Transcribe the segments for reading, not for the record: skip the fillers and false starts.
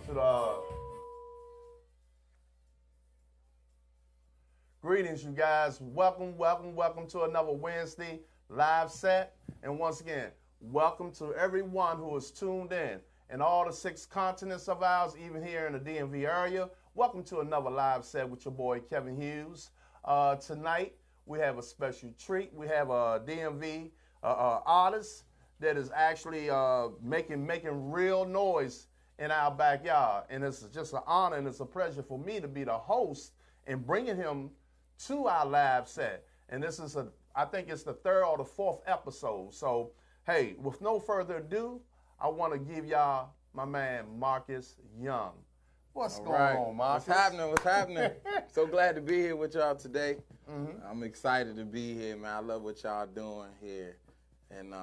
to the greetings, you guys. Welcome to another Wednesday live set. And once again, welcome to everyone who is tuned in all the 6 continents of ours, even here in the DMV area. Welcome to another live set with your boy Kevin Hughes. Tonight we have a special treat. We have a DMV artist that is actually making real noise in our backyard, and it's just an honor and it's a pleasure for me to be the host and bringing him to our live set. And this is I think it's the 3rd or the 4th episode. So hey, with no further ado, I want to give y'all my man MarcusYoung. What's going on, Marcus? What's happening? So glad to be here with y'all today. I'm excited to be here, man. I love what y'all doing here. And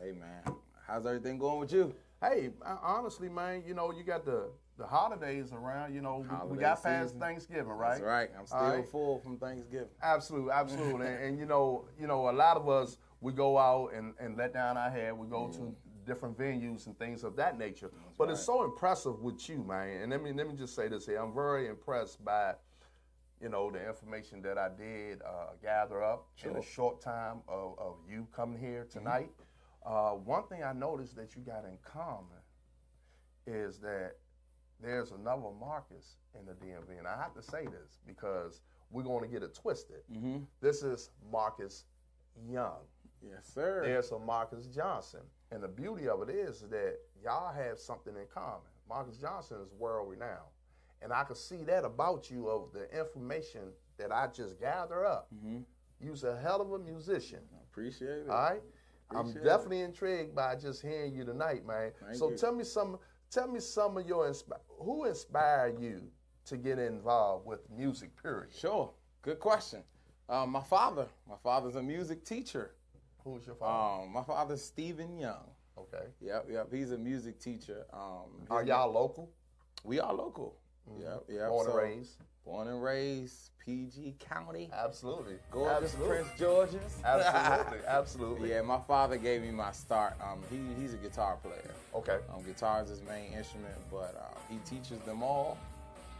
hey, man, how's everything going with you? Hey, honestly, man, you know, you got the holidays around, you know, we got past Thanksgiving, right? That's right. I'm still full from Thanksgiving. Absolutely. and you know, a lot of us, we go out and let down our hair. We go to different venues and things of that nature. But it's so impressive with you, man. And let me just say this here. I'm very impressed by, you know, the information that I did gather up in a short time of you coming here tonight. One thing I noticed that you got in common is that there's another Marcus in the DMV. And I have to say this because we're going to get it twisted. This is MarcusYoung. Yes, sir. There's a Marcus Johnson. And the beauty of it is that y'all have something in common. Marcus Johnson is world renowned. And I could see that about you of the information that I just gathered up. You's a hell of a musician. I appreciate it. All right? I'm definitely intrigued by just hearing you tonight, man. So tell me some of your who inspired you to get involved with music, period? Sure. Good question. My father's a music teacher. Who's your father? My father's Stephen Young. Okay. Yep. He's a music teacher. Are y'all local? We are local. Yep. Born and raised? Born and raised, PG County. Absolutely. Gorgeous Prince George's. Absolutely. Yeah, my father gave me my start. He's a guitar player. Okay. Guitar is his main instrument, but he teaches them all.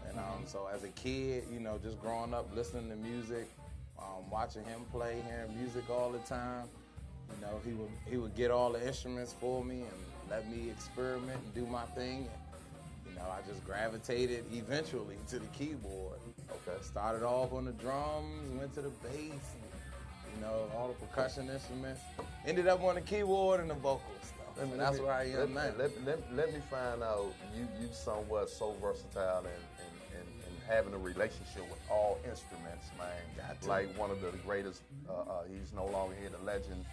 And so as a kid, you know, just growing up listening to music, watching him play, hearing music all the time, you know, he would get all the instruments for me and let me experiment and do my thing. And, you know, I just gravitated eventually to the keyboard. Okay. Started off on the drums, went to the bass, and, you know, all the percussion instruments. Ended up on the keyboard and the vocal stuff. And that's where I am now. Let me find out you somewhat so versatile and having a relationship with all instruments, man. Like one of the greatest, he's no longer here, the legend,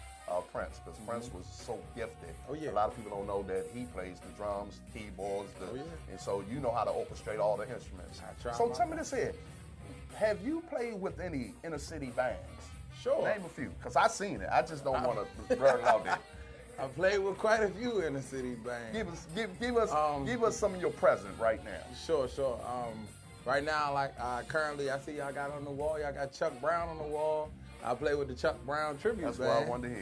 Prince, because Prince was so gifted. Oh, yeah. A lot of people don't know that he plays the drums, keyboards, and so you know how to orchestrate all the instruments. So tell me this here, have you played with any inner city bands? Sure. Name a few, because I've seen it. I just don't want to blurt it out there. I played with quite a few inner city bands. Give us some of your present right now. Sure. Right now, like currently, I see y'all got on the wall. Y'all got Chuck Brown on the wall. I play with the Chuck Brown tribute band. That's what I wanted to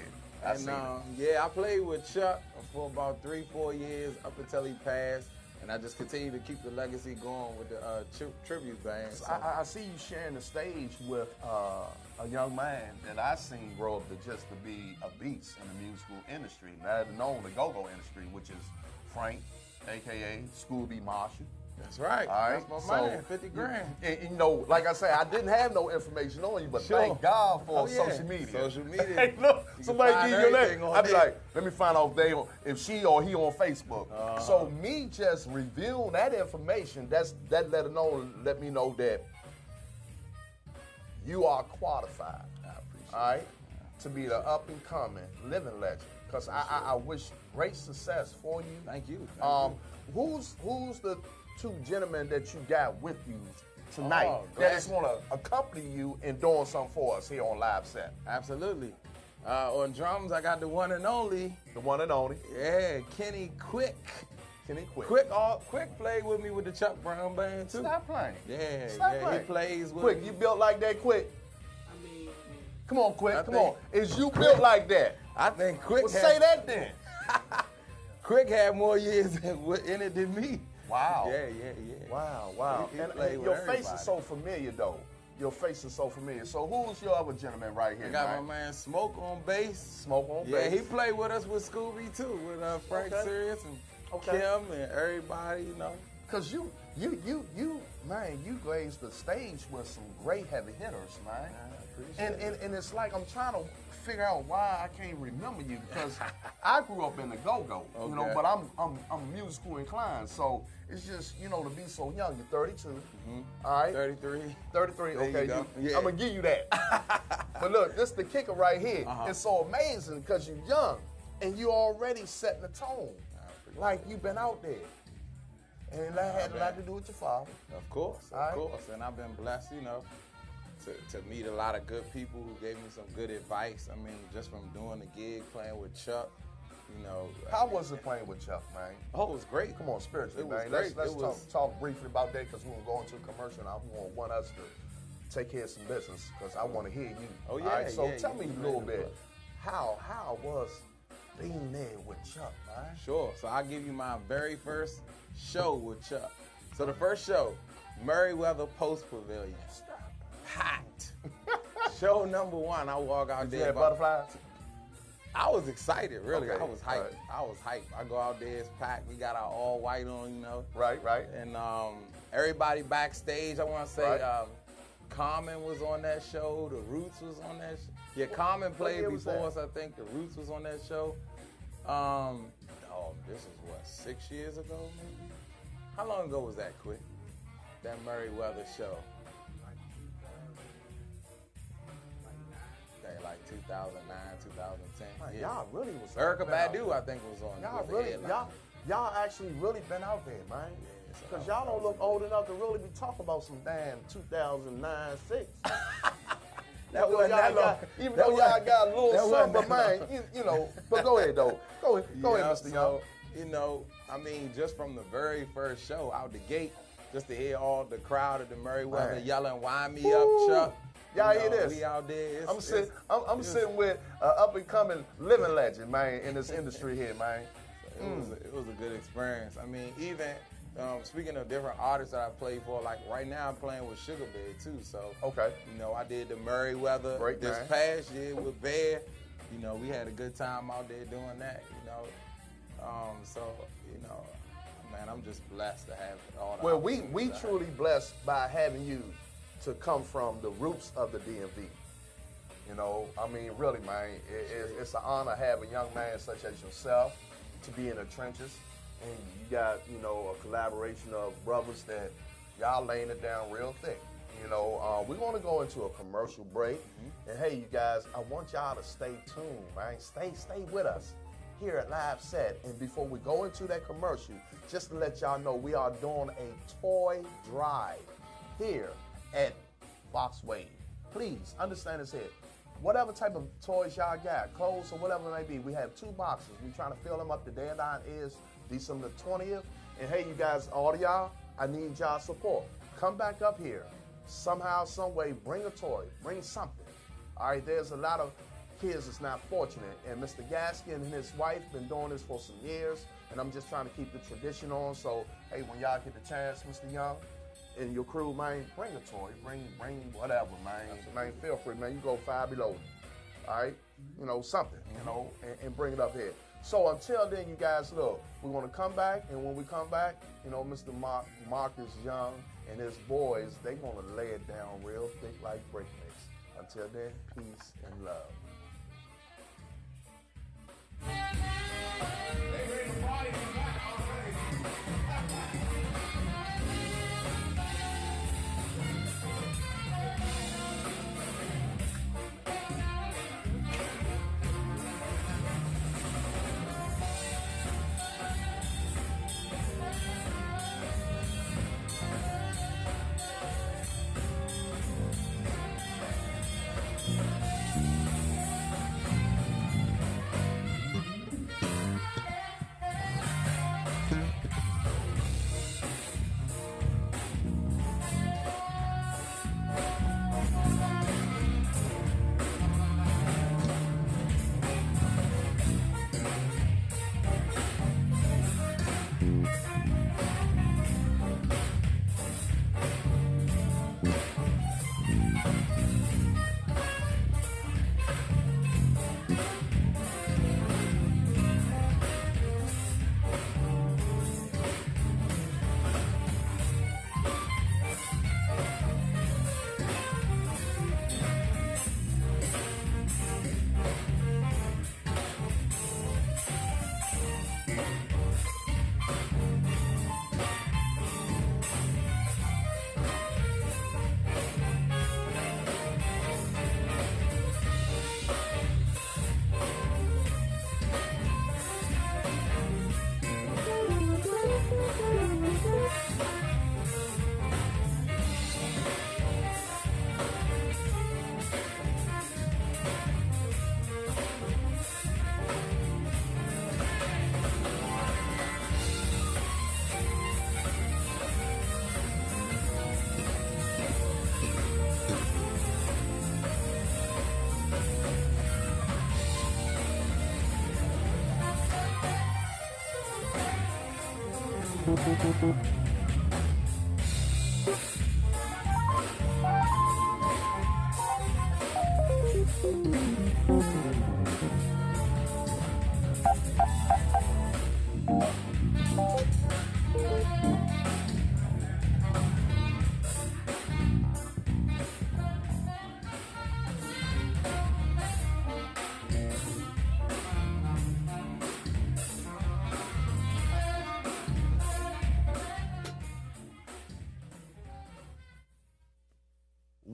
hear. I played with Chuck for about 3-4 years up until he passed, and I just continue to keep the legacy going with the tribute band. So I see you sharing the stage with a young man that I seen grow up to be a beast in the musical industry, not known the go-go industry, which is Frank, aka Scooby Marshall. That's right. All right. That's my money, 50 grand. And, you know, like I say, I didn't have no information on you, but thank God for social media. Social media. Hey, look, somebody give you that. I'd be like, let me find out if she or he on Facebook. So me just revealing that information, that let me know that you are qualified. I appreciate all right, to be the up and coming living legend. Because I wish great success for you. Thank you. Who's the 2 gentlemen that you got with you tonight that just want to accompany you in doing something for us here on Live Set? Absolutely. On drums, I got the one and only. The one and only. Yeah, Kenny Quick. Kenny Quick. Quick played with me with the Chuck Brown band too. Stop playing. Yeah, playing. He plays with Quick, me. you built like that, Quick? I mean, come on, Quick, come on. Is you built like that? I think Quick say that then. Quick had more years in it than me. Wow. Yeah. Wow. He And played with your face everybody. is so familiar, though. Your face is so familiar. So who's your other gentleman right here, I got man? my man Smoke on bass. Smoke on Yeah, bass. he played with us with Scooby too, with Frank Okay. Sirius and Okay. Kim and everybody, you know. Cause you, man, you graced the stage with some great heavy hitters, man. I appreciate it. And it's like I'm trying to figure out why I can't remember you because I grew up in the go-go, you know, Okay. but I'm musical inclined, so it's just, you know, to be so young. You're 32, all right? 33. 33, There you okay. go. Yeah. I'm gonna give you that. But look, this the kicker right here. It's so amazing because you're young and you already setting the tone, like you've been out there, and that had a lot to do with your father. Of course, All right. of course. And I've been blessed, you know, to meet a lot of good people who gave me some good advice. I mean, just from doing the gig, playing with Chuck, you know. How was it playing with Chuck, man? Oh, it was great. Come on, spiritually, It was man. great. Let's It was- talk briefly about that because we're gonna go into a commercial and I want us to take care of some business because I want to hear you. Oh, yeah, All right, so yeah, tell you me a made little it bit. good. How was being there with Chuck, man? Sure. So I'll give you my very first show with Chuck. So the first show, Merriweather Post Pavilion. Packed. Show number one, I walk out Did there. you have about- butterflies? I was excited, really. Okay, I was hyped. all right. I was hyped. I go out there, it's packed. We got our all white on, you know. Right. And everybody backstage, I want to say, Right. Common was on that show. The Roots was on that show. Yeah, Common played year was before that? us, I think. The Roots was on that show. This is what, 6 years ago, maybe? How long ago was that, Quick? That Merriweather show? Okay, like 2009, 2010. Man, Yeah. y'all really was. Erica been out Badu, there. I think, was on. Y'all was the really, headliner. y'all actually really been out there, man. Yeah, so Because that y'all don't was look old enough to really be talking about some damn 2009, 6. That wasn't that long. Even That though y'all wasn't- got a little that something, wasn't but that man, long. you know. But go ahead, though. Go ahead, Yeah, Mr. Young. so, you know, I mean, just from the very first show out the gate, just to hear all the crowd at the Merriweather Man. yelling, "Wind me Woo. up, Chuck!" Y'all You hear know, this? We out there. I'm sitting with an up and coming living legend, man, in this industry here, man. It was a good experience. I mean, even speaking of different artists that I played for, like right now I'm playing with Sugar Bear too. So Okay. you know, I did the Merriweather Great, this man. past year with Bear. You know, we had a good time out there doing that. You know, so you know, man, I'm just blessed to have all the. Well, we opportunities I have. truly blessed by having you to come from the roots of the DMV. You know, I mean, really, man, it's an honor to have a young man such as yourself to be in the trenches. And you got, you know, a collaboration of brothers that y'all laying it down real thick. You know, we're going to go into a commercial break. And hey, you guys, I want y'all to stay tuned, man. Stay with us here at Live Set. And before we go into that commercial, just to let y'all know, we are doing a toy drive here at Foxway. Please understand this here. Whatever type of toys y'all got, clothes or whatever it may be, we have 2 boxes. We're trying to fill them up. The deadline is December the 20th. And hey, you guys, all of y'all, I need y'all support. Come back up here. Somehow, some way, bring a toy, bring something. All right, there's a lot of kids that's not fortunate. And Mr. Gaskin and his wife been doing this for some years. And I'm just trying to keep the tradition on. So, hey, when y'all get the chance, Mr. Young, and your crew, man, bring a toy, bring whatever, man. Man, feel free, man. You go 5 below, all right? You know, something, you know, and bring it up here. So until then, you guys, look, we're going to come back, and when we come back, you know, Mr. Marcus Young and his boys, they going to lay it down real thick like break mix. Until then, peace and love.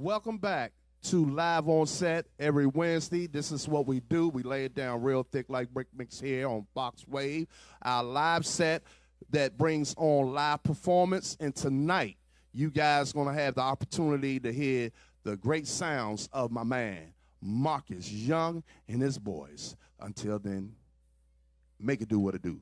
Welcome back to Live on Set every Wednesday. This is what we do. We lay it down real thick like brick mix here on Box Wave, our live set that brings on live performance. And tonight, you guys going to have the opportunity to hear the great sounds of my man, MarcusYoung and his boys. Until then, make it do what it do.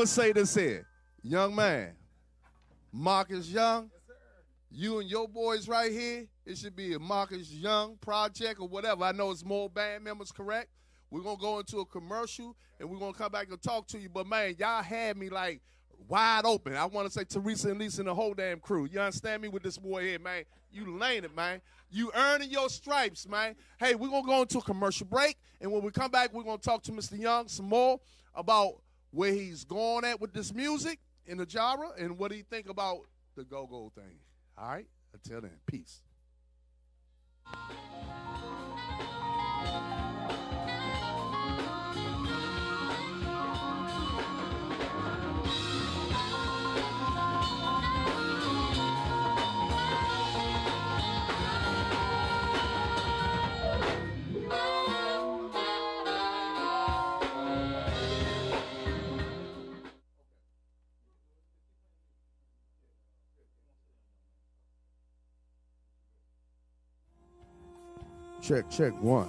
say this here. Young man, MarcusYoung, you and your boys right here, it should be a MarcusYoung project or whatever. I know it's more band members, correct? We're going to go into a commercial, and we're going to come back and talk to you. But, man, y'all had me, like, wide open. I want to say Teresa and Lisa and the whole damn crew. You understand me with this boy here, man? You laying it, man. You earning your stripes, man. Hey, we're going to go into a commercial break, and when we come back, we're going to talk to Mr. Young some more about where he's going at with this music in the genre and what he think about the go-go thing. All right? Until then, peace. Check, one.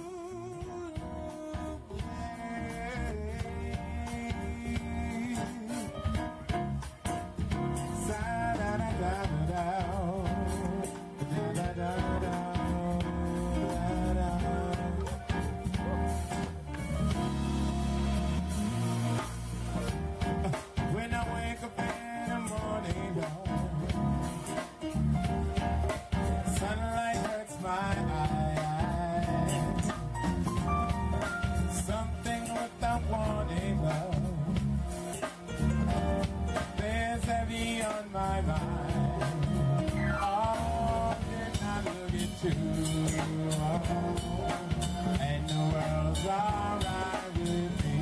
When I wake up in the morning, sunlight hurts my eyes. Something without warning, there's heavy on my mind. Oh, then I look at you, and the world's alright with me.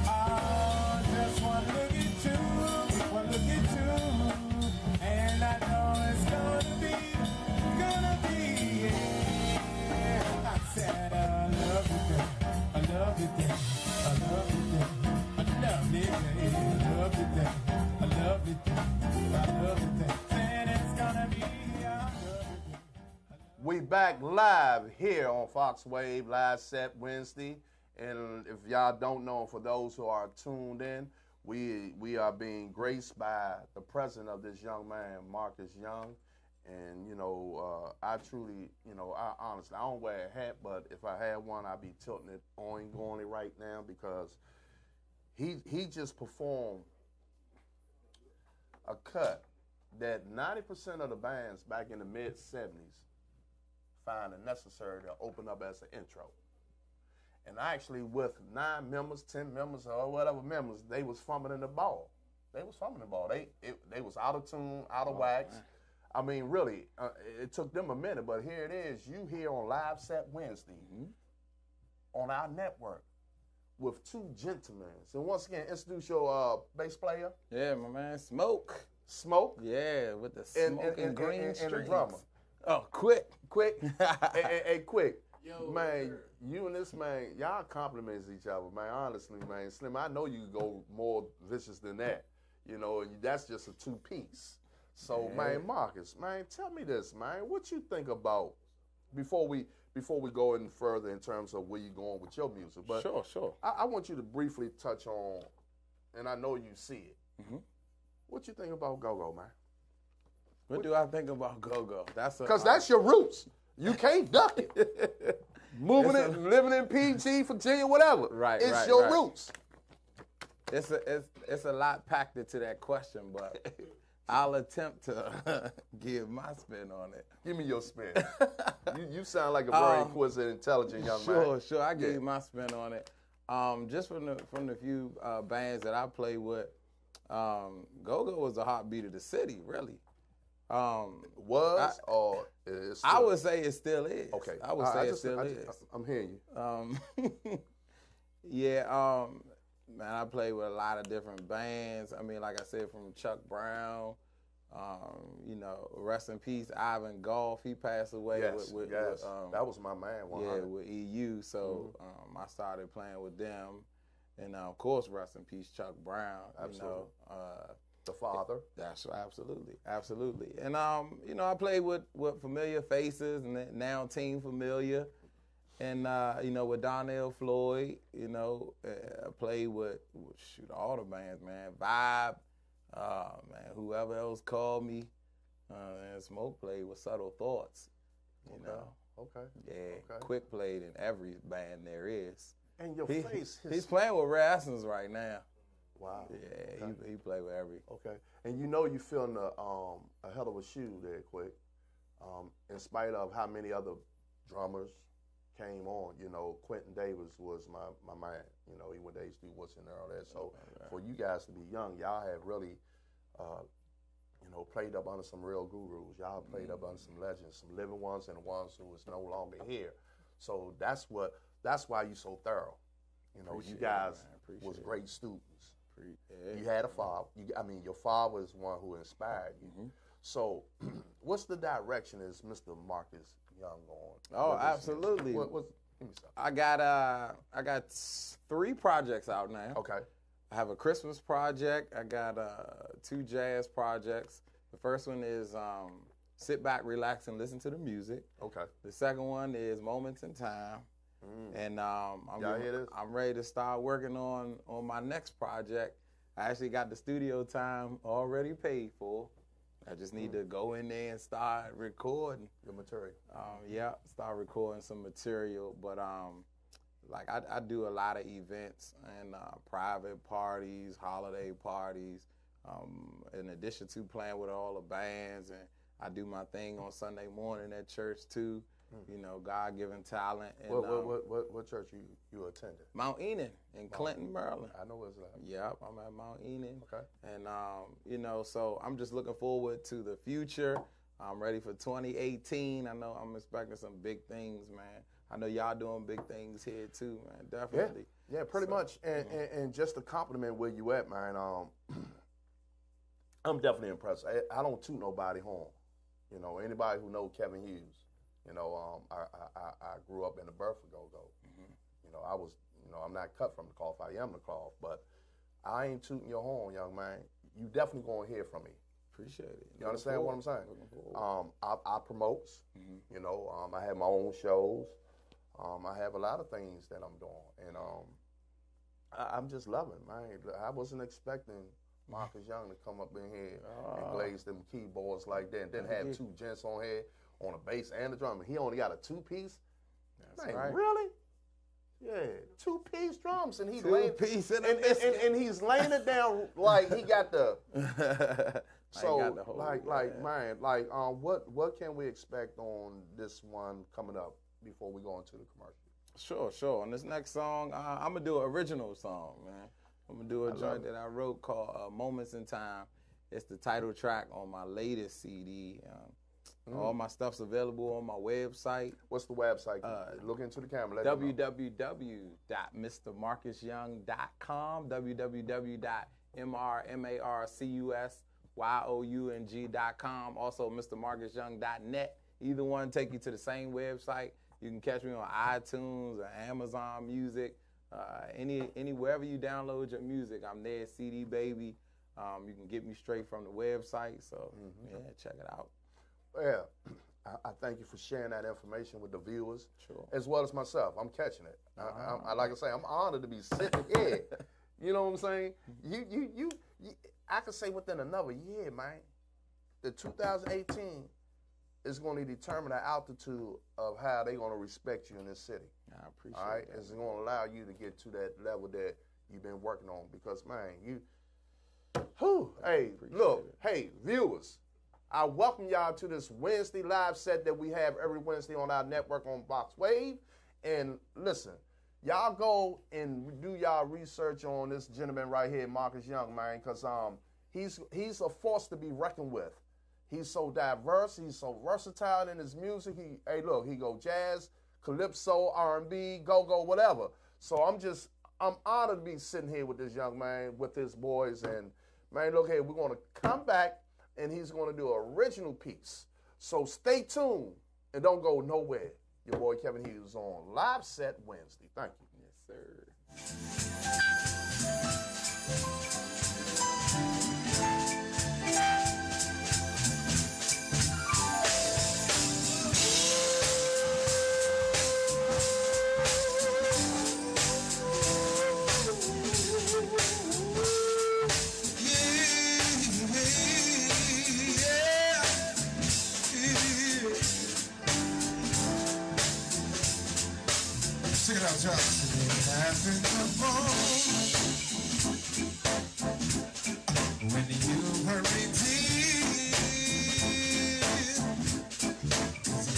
Oh, just one look at you, and I know it's gonna be, yeah. I said I love you, day, I love you, day, I love you, day, I love you, day, I love you, day, I love you, day, I love you, day. Said it's gonna be, I love you, day. We back live here on Fox Wave, live set Wednesday. And if y'all don't know, for those who are tuned in, we are being graced by the president of this young man, MarcusYoung. And, you know, I truly, you know, I honestly, I don't wear a hat, but if I had one, I'd be tilting it ongoingly right now because he just performed a cut that 90% of the bands back in the mid-'70s find it necessary to open up as an intro. And actually with 9 members, 10 members, or whatever members, they was fumbling the ball. They was fumbling the ball. They was out of tune, out of wax. Man. I mean, really, it took them a minute, but here it is. You here on Live Set Wednesday on our network with 2 gentlemen. So once again, introduce your bass player. Yeah, my man, Smoke. Smoke? Yeah, with the smoke and green strings. And the drummer. Oh, Quick. Hey, Quick. Yo, man, sir. You and this man, y'all compliments each other, man. Honestly, man. Slim, I know you go more vicious than that. You know, and that's just a 2-piece. So, yeah. Man, Marcus, man, tell me this, man. What you think about before we go any further in terms of where you're going with your music? But Sure. I want you to briefly touch on, and I know you see it. What you think about go-go, man? What do I think about go-go? Because that's your roots. You can't duck it. Living in PG, Virginia, whatever. Right. It's your roots. It's a lot packed into that question, but I'll attempt to give my spin on it. Give me your spin. you sound like a very inquisitive, intelligent young man. Sure. I give you my spin on it. Just from the few bands that I play with, go-go was the heartbeat of the city, really. Or is still? I would say it still is. Okay. I would say it still is. I'm hearing you. Yeah, man, I play with a lot of different bands. I mean, like I said, from Chuck Brown, you know, rest in peace, Ivan Golf. He passed away. Yes. That was my man. 100. Yeah, with EU. So I started playing with them. And, of course, rest in peace, Chuck Brown. Absolutely. You know, the father. That's absolutely. And you know, I played with familiar faces, and now Team Familiar, And, you know, with Donnell Floyd, you know, I played with, shoot, all the bands, man. Vibe, man, whoever else called me. And Smoke played with Subtle Thoughts, you know. Okay. Yeah, Okay. Quick played in every band there is. And your He- face. He's playing with Ray Essence right now. Wow. Yeah, Okay. he played with every. Okay. And you know you feeling a hell of a shoe there, Quick. In spite of how many other drummers came on, you know, Quentin Davis was my man. You know, he went to HD Woods and all that. So for you guys to be young, y'all have really, you know, played up under some real gurus. Y'all played up under some legends, some living ones and ones who is no longer here. So that's why you so thorough. You know, Appreciate you guys it, man. was Appreciate great students. Yeah. You had a father. Your father is one who inspired you. So, what's the direction is Mr. Marcus Young on? Oh, absolutely. Give me some. I got 3 projects out now. Okay. I have a Christmas project. I got 2 jazz projects. The first one is sit back, relax, and listen to the music. Okay. The second one is Moments in Time. And Y'all hear this? I'm ready to start working on my next project. I actually got the studio time already paid for. I just need to go in there and start recording. Your material. Start recording some material. But like I do a lot of events and private parties, holiday parties. In addition to playing with all the bands, and I do my thing on Sunday morning at church too. You know, God-given talent. And, What church you attended? Mount Enon in Clinton, Maryland. I know it's like. Yep, I'm at Mount Enon. Okay. And, you know, so I'm just looking forward to the future. I'm ready for 2018. I know I'm expecting some big things, man. I know y'all doing big things here too, man. Definitely. Yeah, pretty much. And just to compliment where you at, man, I'm definitely impressed. I don't toot nobody horn. You know, anybody who know Kevin Hughes, you know, I grew up in the birth of go-go. You know, I was, you know, I'm not cut from the cloth. I am the cloth. But I ain't tooting your horn, young man. You definitely going to hear from me. Appreciate it. You understand what I'm saying? Looking forward. I promotes. You know, I have my own shows. I have a lot of things that I'm doing. And I'm just loving, man. I wasn't expecting MarcusYoung to come up in here and glaze them keyboards like that, and then have 2 gents on here on a bass and a drum. And he only got a 2-piece. That's Man, right. really? Yeah, 2-piece drums, and he's 2-piece and a biscuit. and he's laying it down like he got the. So got the whole, man, what can we expect on this one coming up before we go into the commercial? Sure. On this next song, I'm gonna do an original song, man. I'm gonna do a joint that I wrote called "Moments in Time." It's the title track on my latest CD. All my stuff's available on my website. What's the website? Look into the camera. Let them know. www.mrmarcusyoung.com. www.mrmarcusyoung.com. Also, mrmarcusyoung.net. Either one take you to the same website. You can catch me on iTunes or Amazon Music. Wherever you download your music, I'm there. CD Baby. You can get me straight from the website. So yeah, check it out. Yeah, I thank you for sharing that information with the viewers, Sure. as well as myself. I'm catching it. I like I say, I'm honored to be sitting here. You know what I'm saying? You I could say within another year, man, the 2018 is going to determine the altitude of how they're going to respect you in this city. I appreciate All right, that. it's going to allow you to get to that level that you've been working on. Because man, hey, viewers. I welcome y'all to this Wednesday live set that we have every Wednesday on our network on Box Wave. And listen, y'all go and do y'all research on this gentleman right here, MarcusYoung, man, because he's a force to be reckoned with. He's so diverse. He's so versatile in his music. He go jazz, calypso, R&B, go-go, whatever. So I'm honored to be sitting here with this young man, with his boys. And man, look here, we're going to come back. And he's going to do an original piece. So stay tuned and don't go nowhere. Your boy Kevin Hughes on Live Set Wednesday. Thank you. Yes, sir. When you hurry deep,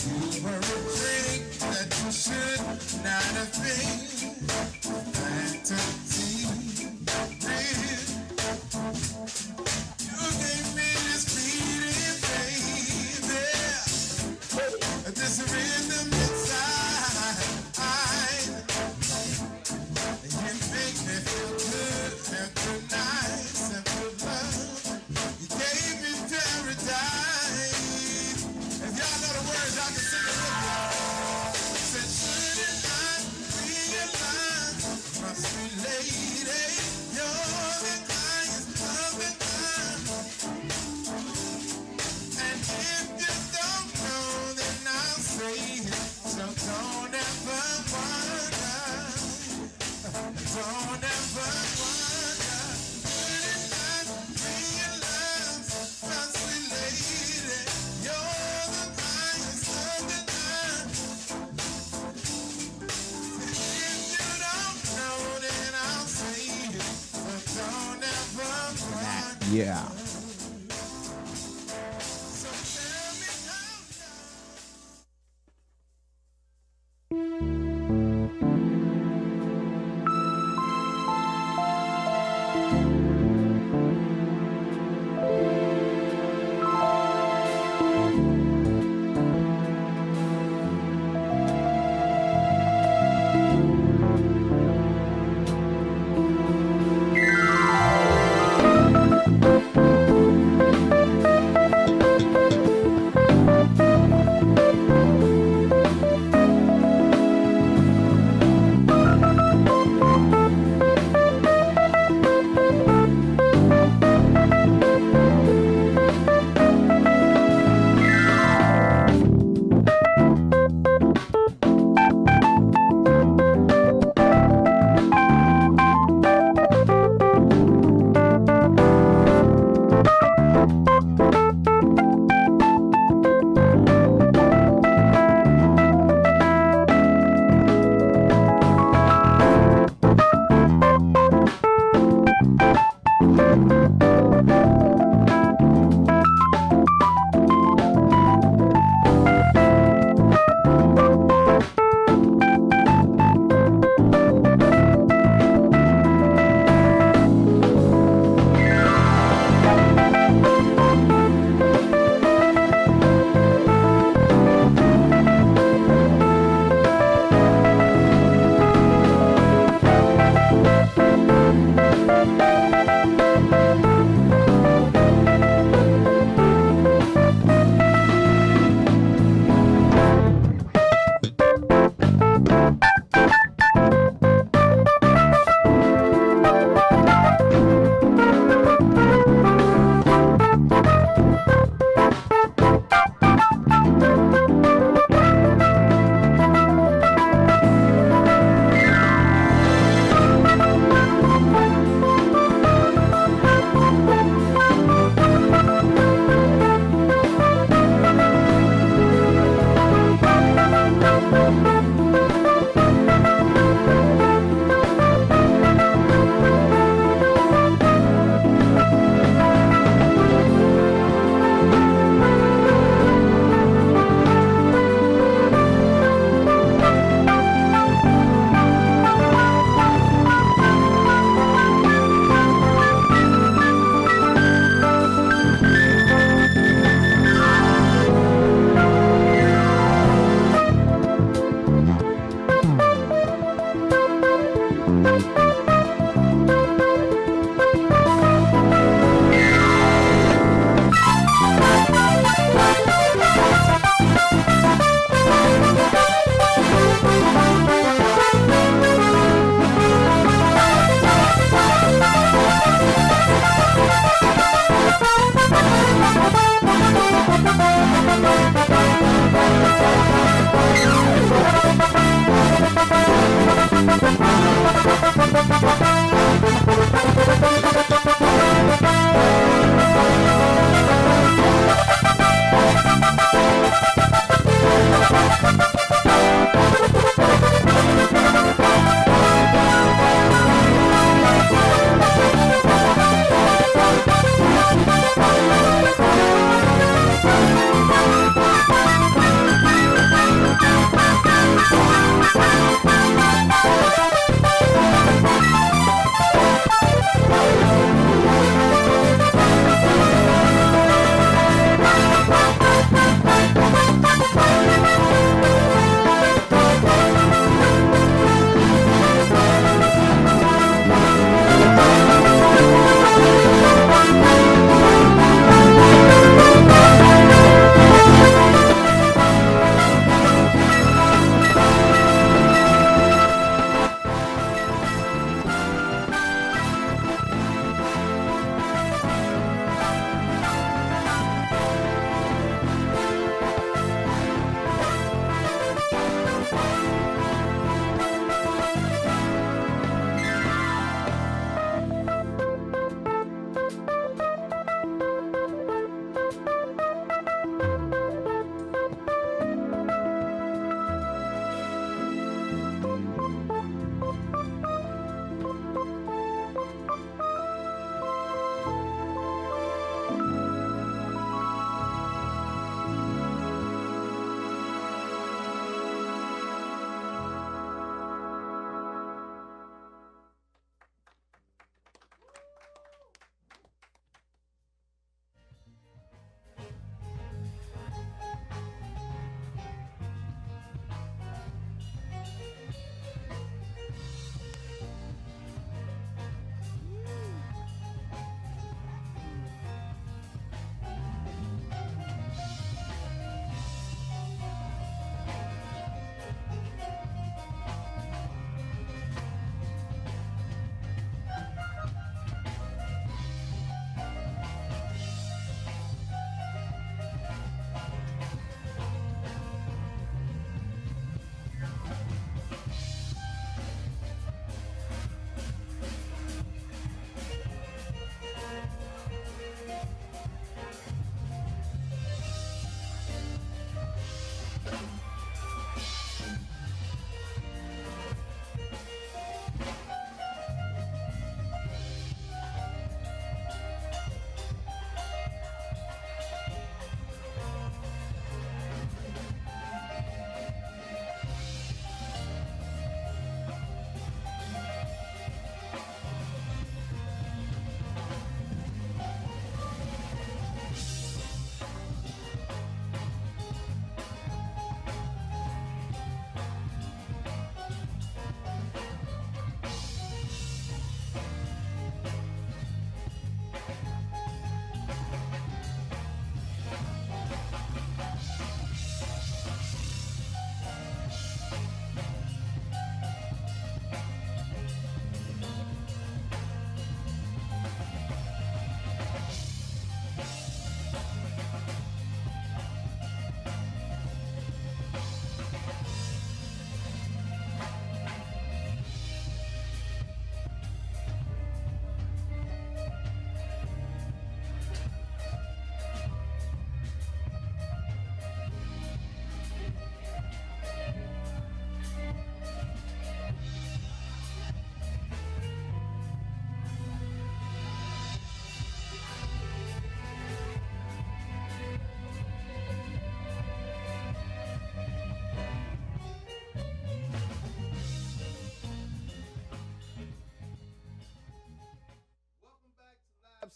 you were afraid that you should not have been. Fantasy, real. You gave me this beating, baby. This rhythm inside. You make me feel good after nights after love. You gave me paradise. If y'all know the words, y'all can sing it with me. Said, shouldn't I realize, my sweet lady, you're the highest of the kind. And if you don't know, then I'll say it. So don't ever wonder. Don't ever wonder. Shouldn't I realize, my sweet lady, you're the highest of the kind. If you don't know, then I'll say it. So don't ever wonder. Yeah. So tell me how now.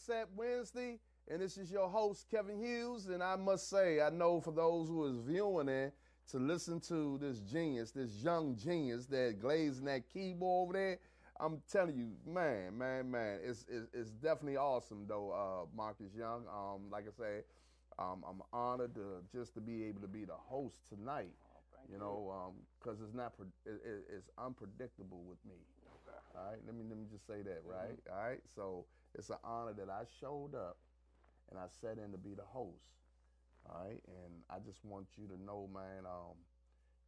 Set Wednesday, and this is your host, Kevin Hughes. And I must say, I know for those who is viewing it, to listen to this genius, this young genius that glazing that keyboard over there, I'm telling you, man, it's definitely awesome though, MarcusYoung. Like I say, I'm honored to be able to be the host tonight. Thank you know, because it's unpredictable with me. Okay. All right, let me just say that, right? All right, so it's an honor that I showed up and I sat in to be the host. All right, and I just want you to know, man,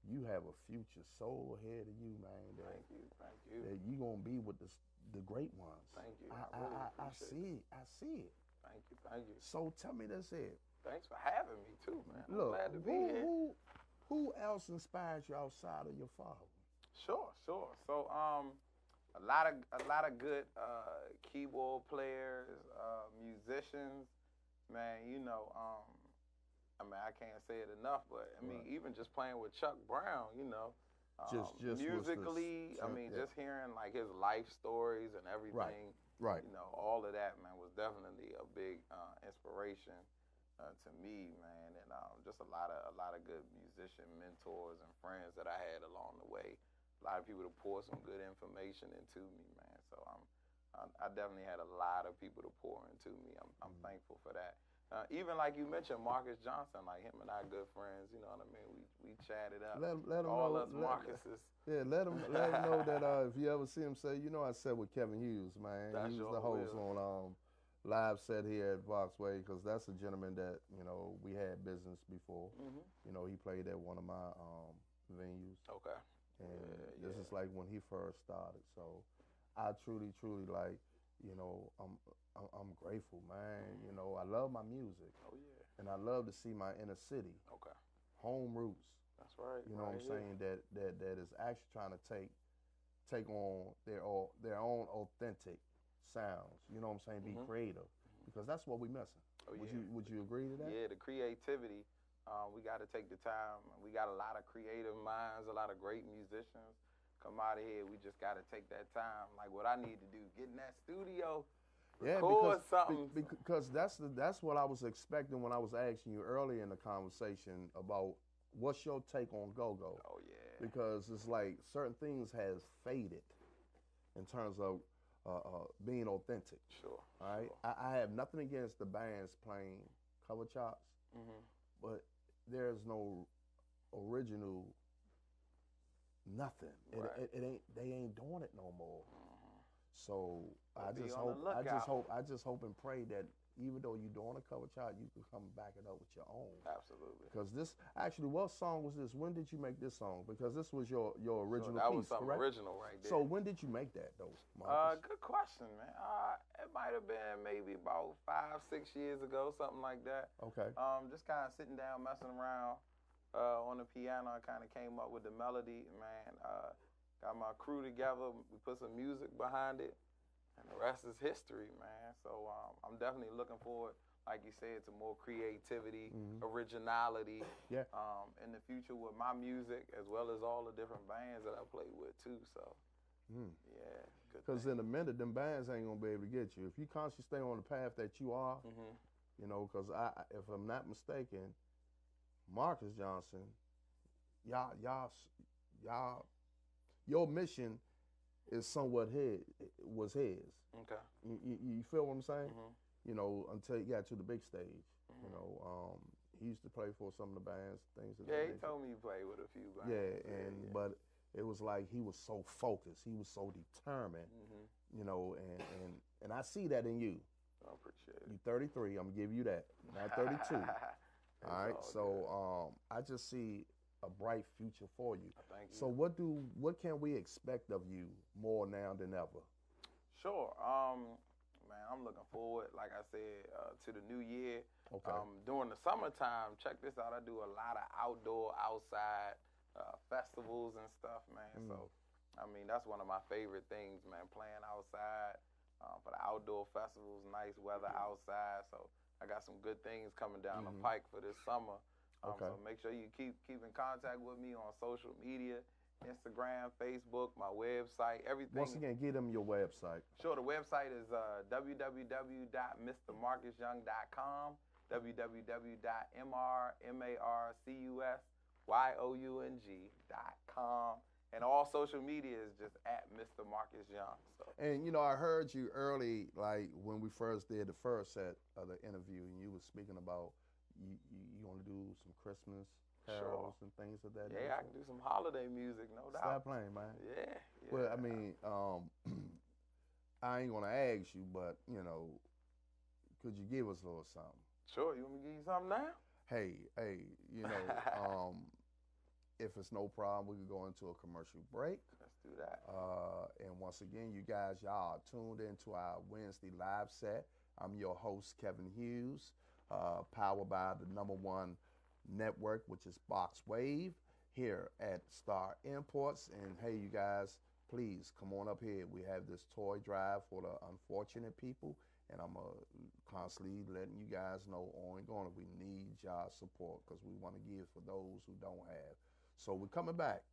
you have a future so ahead of you, man. Thank you. That you gonna be with the great ones. Thank you. I see it. Thank you. So tell me this here. Thanks for having me too, man. I'm Look, glad to be here. Who else inspires you outside of your father? Sure. So a lot of good keyboard players, musicians, man. You know, I mean, I can't say it enough, but I mean, even just playing with Chuck Brown, you know, just musically, I mean, just hearing like his life stories and everything, right. You know, all of that, man, was definitely a big inspiration to me, man, and just a lot of good musician mentors and friends that I had along the way. A lot of people to pour some good information into me, man. So I definitely had a lot of people to pour into me. I'm thankful for that. Even like you mentioned, Marcus Johnson, like him and I good friends. You know what I mean? We chatted up. Let him all know, us Marcuses. Yeah, let him know that if you ever see him, say, you know, I sat with Kevin Hughes, man. That's he was the host on Live Set here at Voxway, because that's a gentleman that, you know, we had business before. You know, he played at one of my venues. Okay. And this is like when he first started. So I truly like, you know, I'm grateful, man. You know, I love my music. Oh yeah. And I love to see my inner city. Okay. Home roots. That's right. You know what I'm saying? That is actually trying to take on their own authentic sounds. You know what I'm saying? Be creative, because that's what we're missing. Oh, Would you agree to that? Yeah, the creativity. We got to take the time. We got a lot of creative minds, a lot of great musicians come out of here. We just got to take that time. Like what I need to do, get in that studio, record something. Because that's what I was expecting when I was asking you earlier in the conversation about what's your take on go-go. Oh yeah. Because it's like certain things has faded in terms of being authentic. Sure. All right. Sure. I have nothing against the bands playing cover chops, but there's no original nothing. Right. They ain't doing it no more. So Well, I be just on the hope and pray that even though you're doing a cover chop, you can come back it up with your own. Absolutely. Because this actually, what song was this? When did you make this song? Because this was your original that piece, was something correct? original right there. So when did you make that though, Marcus? Good question, man. It might have been maybe about 5-6 years ago, something like that. Okay. Just kind of sitting down, messing around on the piano. I kind of came up with the melody, man. Got my crew together. We put some music behind it, and the rest is history, man. So I'm definitely looking forward, like you said, to more creativity, originality in the future with my music, as well as all the different bands that I play with too. So yeah, good. Because in a minute, them bands ain't gonna be able to get you if you constantly stay on the path that you are. You know, because if I'm not mistaken, Marcus Johnson, y'all, your mission is somewhat was his. Okay. You feel what I'm saying? You know, until he got to the big stage. You know, he used to play for some of the bands, things. Yeah, he told me he played with a few bands. Yeah, but it was like he was so focused, he was so determined. You know, and I see that in you. I appreciate it. You're 33. I'm gonna give you that. Not 32. All right. So I just see a bright future for you. Thank you. So what can we expect of you more now than ever? Sure. Man, I'm looking forward, like I said, to the new year. Okay. During the summertime, check this out. I do a lot of outdoor, outside festivals and stuff, man. So, I mean, that's one of my favorite things, man. Playing outside for the outdoor festivals, nice weather outside. So I got some good things coming down the pike for this summer. So make sure you keep in contact with me on social media. Instagram, Facebook, my website, everything. Once again, give them your website. Sure, the website is www.mrmarcusyoung.com, www.mrmarcusyoung.com, and all social media is just at Mr. Marcus Young. So. And, you know, I heard you early, like when we first did the first set of the interview, and you were speaking about you want to do some Christmas carols and things of that nature. Yeah, I can do some holiday music, no doubt. Stop playing, man. Yeah. Well, I mean, I ain't going to ask you, but, you know, could you give us a little something? Sure. You want me to give you something now? Hey, you know, if it's no problem, we could go into a commercial break. Let's do that. And once again, you guys, y'all are tuned into our Wednesday live set. I'm your host, Kevin Hughes, powered by the #1 network, which is Box Wave, here at Star Imports. And hey, you guys, please come on up here. We have this toy drive for the unfortunate people, and I'm constantly letting you guys know ongoing we need y'all support because we want to give for those who don't have. So we're coming back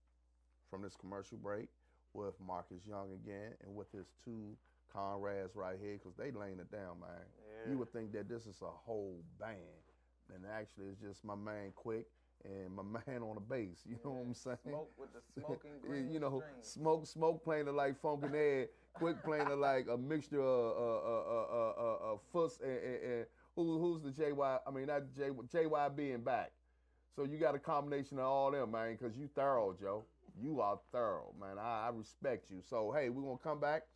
from this commercial break with Marcus Young again and with his two comrades right here because they laying it down, man. Yeah. You would think that this is a whole band, and actually it's just my man Quick and my man on the bass. You know what I'm saying? Smoke with the smoking green you know, strings. Smoke playing it like Funkin' Ed, Quick playing it like a mixture of Fuss and who's the JY? I mean, not JYB and back. So you got a combination of all them, man, because you thorough, Joe. You are thorough, man. I respect you. So, hey, we're going to come back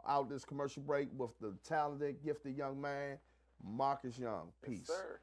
out this commercial break with the talented, gifted young man, Marcus Young. Peace. Yes, sir.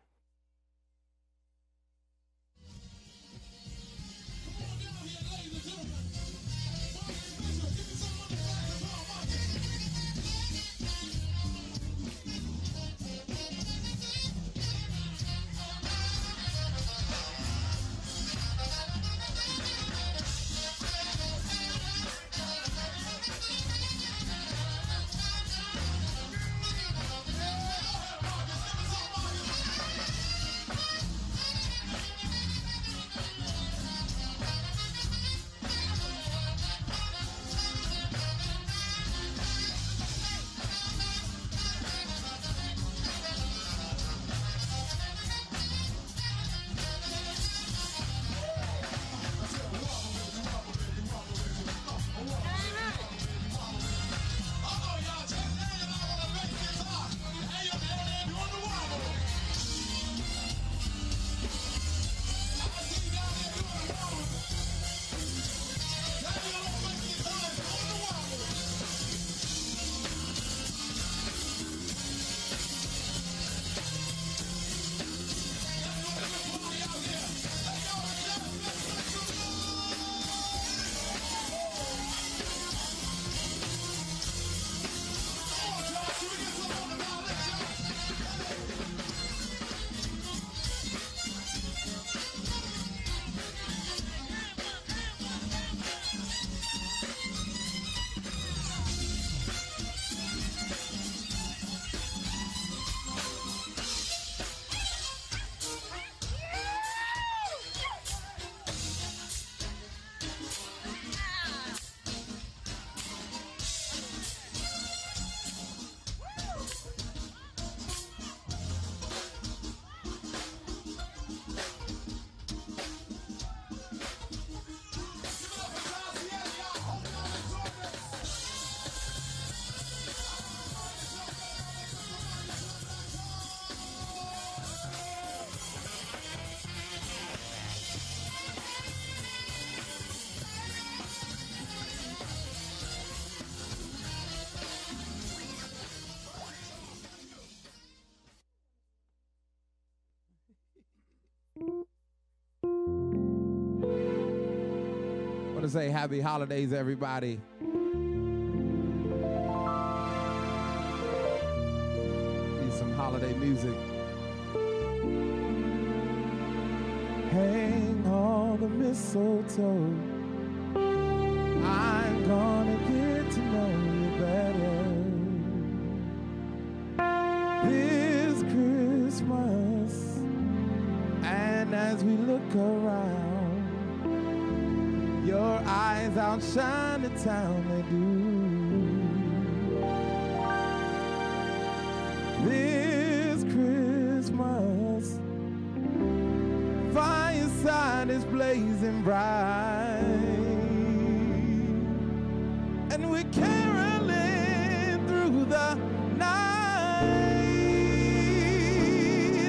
To say happy holidays, everybody. Need some holiday music. Hang all the mistletoe. I'm gonna get to know you better this Christmas. And as we look around, Your eyes outshine the town, they do. This Christmas, fireside is blazing bright, and we're caroling through the night.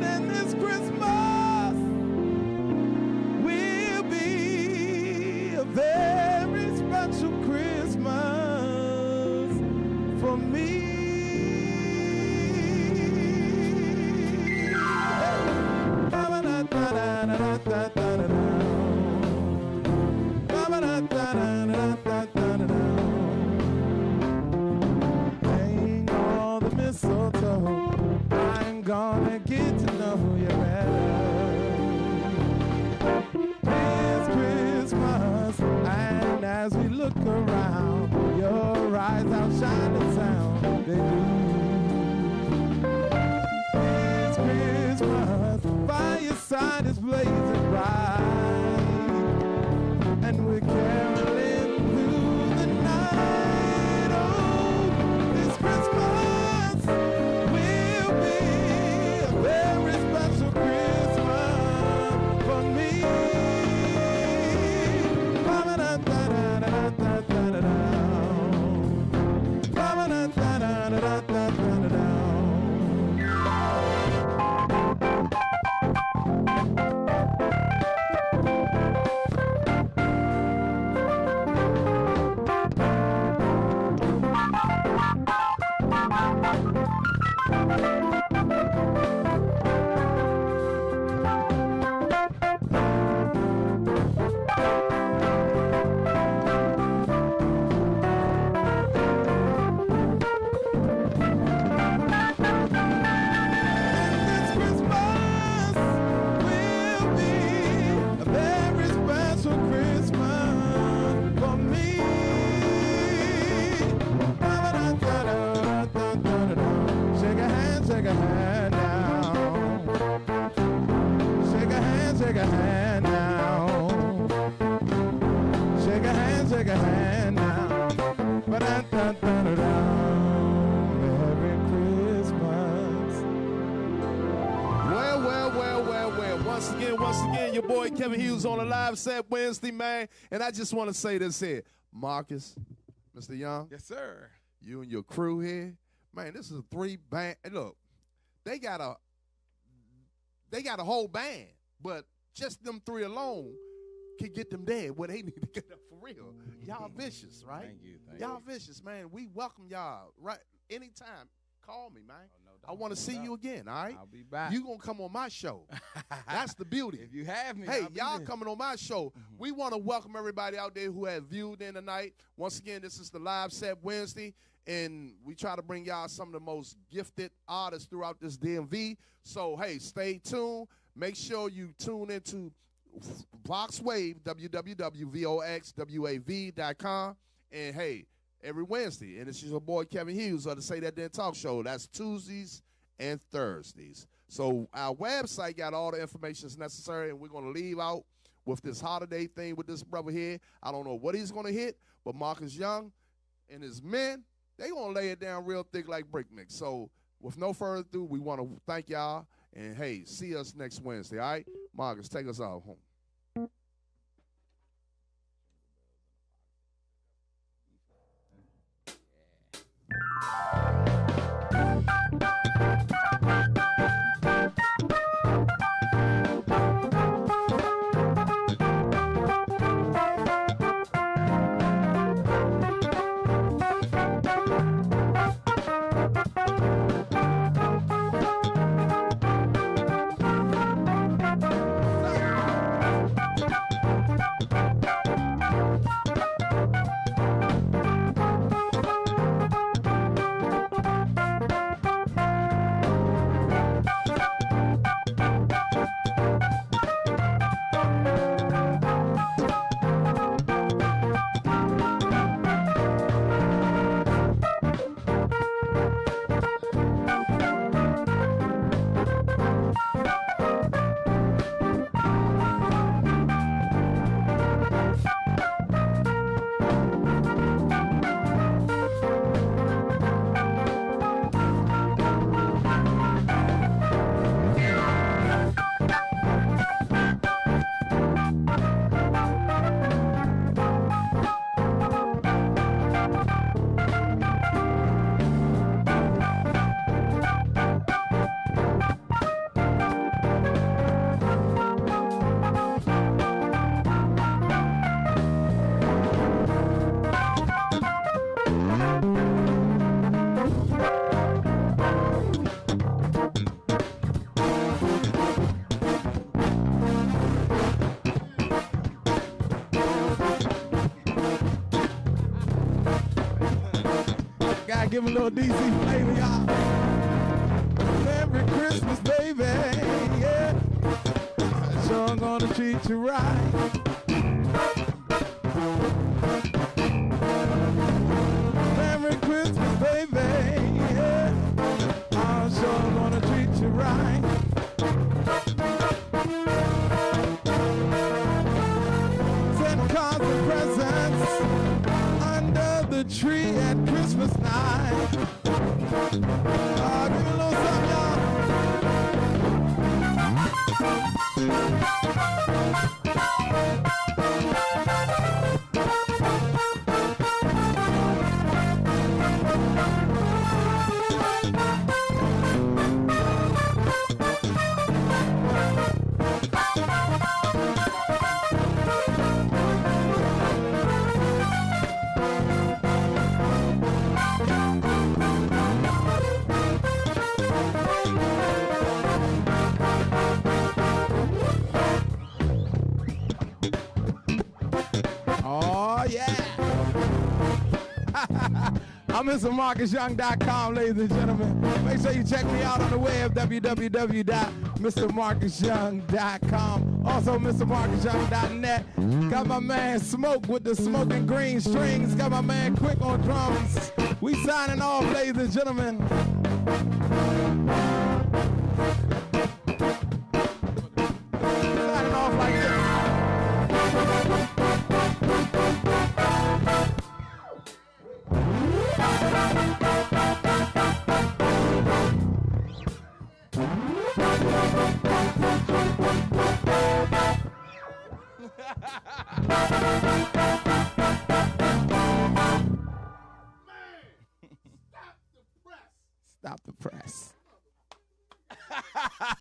And this Christmas will be a very special Christmas for me. Hang all the mistletoe, I'm gonna get to know you better. This Christmas, and as we look around, your eyes outshine the town, they do. This Christmas, fireside is blazing bright, and we're caroling through the night. Oh, this Christmas will be a very special Christmas for me. Once again, your boy Kevin Hughes on a live set Wednesday, man. And I just want to say this here. Marcus, Mr. Young. Yes, sir. You and your crew here. Man, this is a 3-band. Look, they got a whole band, but just them 3 alone can get them there where they need to get up for real. Y'all vicious, right? Thank you. Y'all vicious, man. We welcome y'all. Right? Anytime. Call me, man. Oh, no doubt, I want to see you again, all right? I'll be back. You going to come on my show. That's the beauty. If you have me, hey, I'll be y'all there. coming on my show. We want to welcome everybody out there who has viewed in tonight. Once again, this is the live set Wednesday, and we try to bring y'all some of the most gifted artists throughout this DMV. So, hey, stay tuned. Make sure you tune into VoxWave, www.voxwav.com. And, hey, every Wednesday. And it's your boy Kevin Hughes of the Say That Then Talk Show. That's Tuesdays and Thursdays. So our website got all the information that's necessary, and we're going to leave out with this holiday thing with this brother here. I don't know what he's going to hit, but MarcusYoung and his men, they going to lay it down real thick like brick mix. So with no further ado, we want to thank y'all, and, hey, see us next Wednesday, all right? Marcus, take us out home. give him a little DC flavor, y'all. Merry Christmas, baby, yeah. Sure I'm gonna treat you right. Merry Christmas, baby, yeah. I'm sure I'm gonna treat you right. Send cards and presents under the tree at Christmas night. Give me a little something, y'all. Oh, yeah. I'm MrMarcusYoung.com, ladies and gentlemen. Make sure you check me out on the web, www.MrMarcusYoung.com. Also, MrMarcusYoung.net. Got my man Smoke with the smoking green strings. Got my man Quick on drums. We signing off, ladies and gentlemen. Signing off like this. Ha ha ha!